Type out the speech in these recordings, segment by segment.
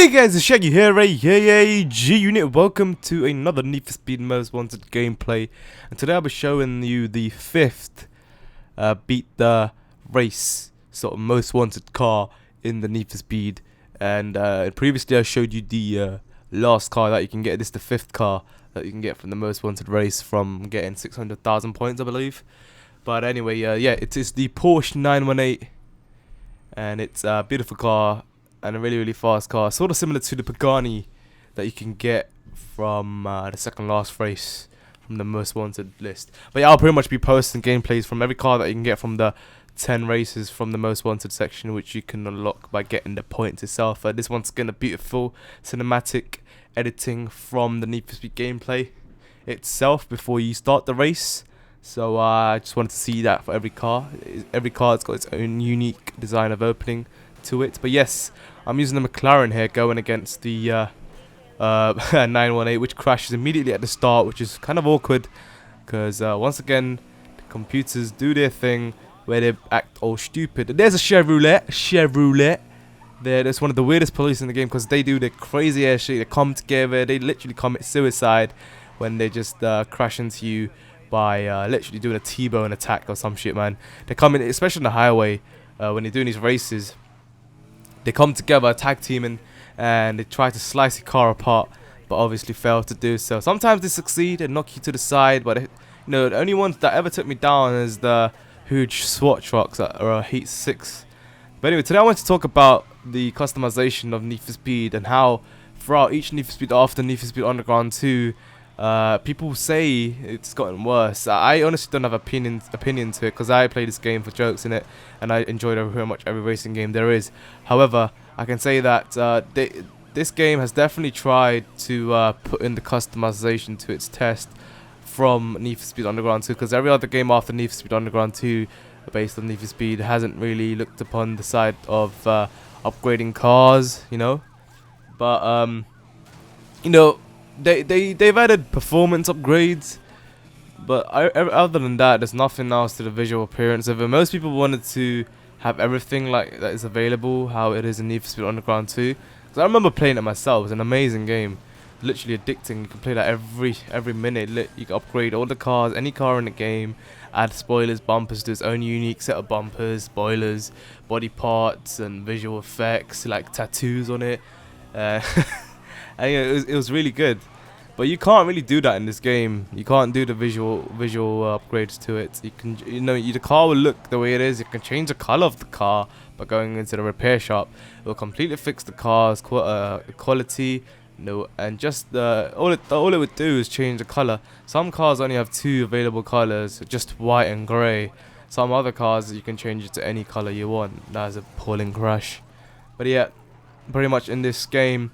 Hey guys, it's Shaggy here, G Unit. Welcome to another Need for Speed Most Wanted gameplay. And today I'll be showing you the fifth beat the race sort of most wanted car in the Need for Speed. And previously I showed you the last car that you can get. This is the fifth car that you can get from the most wanted race from getting 600,000 points, I believe. But anyway, yeah, it is the Porsche 918, and it's a beautiful car and a really fast car, sort of similar to the Pagani that you can get from the second last race from the most wanted list. But yeah, I'll pretty much be posting gameplays from every car that you can get from the 10 races from the most wanted section, which you can unlock by getting the points itself. This one's gonna beautiful cinematic editing from the Need for Speed gameplay itself before you start the race. So I just wanted to see that for every car. Every car's got its own unique design of opening to it. But yes, I'm using the McLaren here going against the 918, which crashes immediately at the start, which is kind of awkward because once again the computers do their thing where they act all stupid. There's a Chevrolet there. That's one of the weirdest police in the game because they do the crazy ass shit. They come together, they literally commit suicide when they just crash into you by literally doing a T-bone attack or some shit, man. They come in, especially on the highway, when they're doing these races. They come together, tag teaming, and they try to slice your car apart, but obviously fail to do so. Sometimes they succeed and knock you to the side, but you know, the only ones that ever took me down is the huge SWAT trucks that are Heat 6. But anyway, today I want to talk about the customization of Need for Speed and how throughout each Need for Speed after Need for Speed Underground 2, people say it's gotten worse. I honestly don't have opinion to it because I play this game for jokes in it, and I enjoyed very much every racing game there is. However, I can say that this game has definitely tried to put in the customization to its test from Need for Speed Underground 2, because every other game after Need for Speed Underground 2 based on Need for Speed hasn't really looked upon the side of upgrading cars, you know. But you know, they've added performance upgrades, but other than that, there's nothing else to the visual appearance of it. Most people wanted to have everything like that is available, how it is in Need for Speed Underground 2. Because I remember playing it myself. It's an amazing game, literally addicting. You can play that every minute. You can upgrade all the cars, any car in the game, add spoilers, bumpers to its own unique set of bumpers, spoilers, body parts, and visual effects like tattoos on it. And you know, it was really good, but you can't really do that in this game. You can't do the visual upgrades to it. You can, you know, the car will look the way it is. You can change the color of the car by going into the repair shop. It will completely fix the car's quality, you know, and just all it would do is change the color. Some cars only have two available colors, just white and gray. Some other cars you can change it to any color you want. That's a appalling crash. But yeah, pretty much in this game,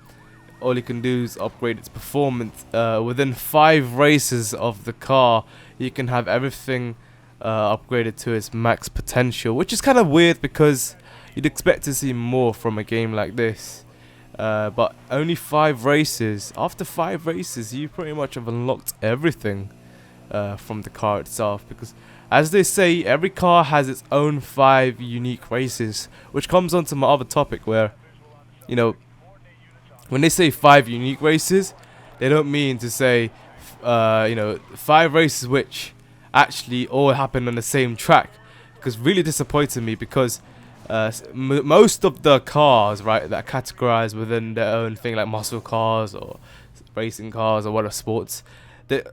all you can do is upgrade its performance. Within 5 races of the car, you can have everything upgraded to its max potential, which is kind of weird because you'd expect to see more from a game like this. But only 5 races. After 5 races, you pretty much have unlocked everything from the car itself, because as they say, every car has its own 5 unique races, which comes on to my other topic where, you know, when they say 5 unique races, they don't mean to say, you know, 5 races which actually all happen on the same track. Because really disappointed me, because most of the cars, right, that are categorized within their own thing, like muscle cars or racing cars or whatever sports, the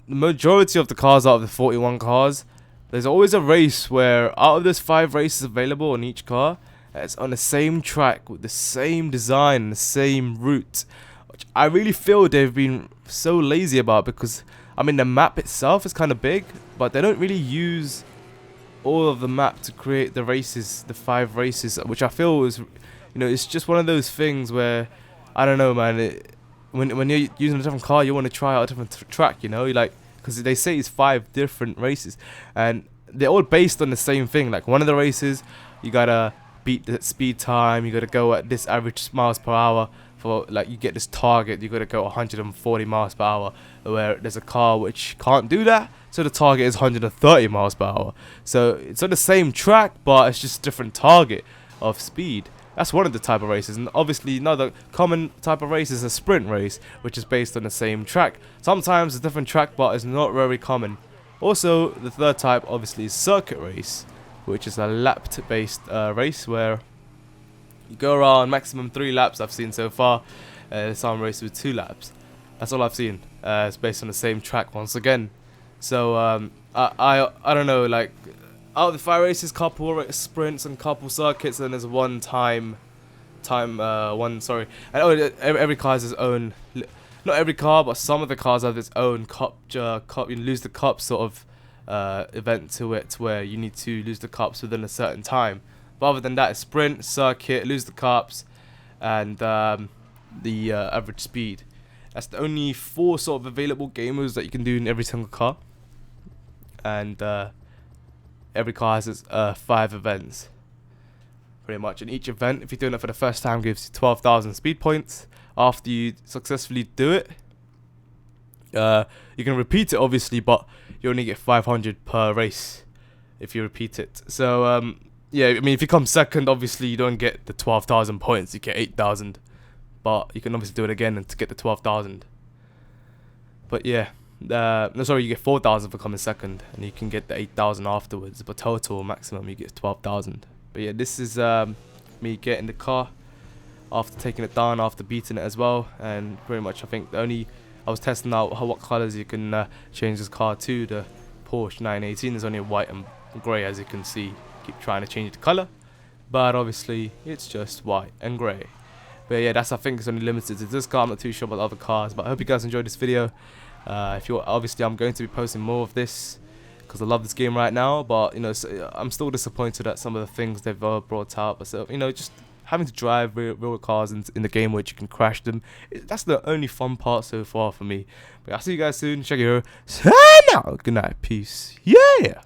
majority of the cars out of the 41 cars, there's always a race where out of those 5 races available on each car, it's on the same track with the same design and the same route, which I really feel they've been so lazy about, because I mean the map itself is kind of big, but they don't really use all of the map to create the races, the 5 races, which I feel is, you know, it's just one of those things where, I don't know, man, when you're using a different car, you want to try out a different track, you know, like, because they say it's 5 different races and they're all based on the same thing. Like one of the races, you gotta beat the speed time, you gotta go at this average miles per hour for, like, you get this target, you gotta go 140 miles per hour, where there's a car which can't do that, so the target is 130 miles per hour. So it's on the same track, but it's just a different target of speed. That's one of the type of races, and obviously another common type of race is a sprint race, which is based on the same track. Sometimes a different track, but it's not very common. Also, the third type obviously is circuit race, which is a lapped based race where you go around maximum 3 laps I've seen so far. Some races with 2 laps. That's all I've seen. It's based on the same track once again. So I don't know, like out of the 5 races, couple sprints and couple circuits, and there's one and every car has its own. Not every car, but some of the cars have its own you lose the cup sort of event to it, where you need to lose the cups within a certain time. But other than that, it's sprint, circuit, lose the cups, and the average speed. That's the only 4 sort of available game modes that you can do in every single car. And every car has its 5 events, pretty much. And each event, if you're doing it for the first time, gives you 12,000 speed points. After you successfully do it, you can repeat it obviously, but you only get 500 per race if you repeat it. So yeah, I mean, if you come second, obviously you don't get the 12,000 points, you get 8,000. But you can obviously do it again and to get the 12,000. But yeah, no, sorry, you get 4,000 for coming second, and you can get the 8,000 afterwards. But total maximum you get 12,000. But yeah, this is me getting the car after taking it down, after beating it as well. And pretty much I think I was testing out what colors you can change this car to. The Porsche 918 is only white and grey, as you can see. Keep trying to change the color, but obviously it's just white and grey. But yeah, I think it's only limited to this car. I'm not too sure about the other cars, but I hope you guys enjoyed this video. If you're obviously, I'm going to be posting more of this because I love this game right now. But you know, I'm still disappointed at some of the things they've brought out. But so, you know, just having to drive real cars in the game where you can crash them, that's the only fun part so far for me. But I'll see you guys soon. Check it out. Good night. Peace. Yeah.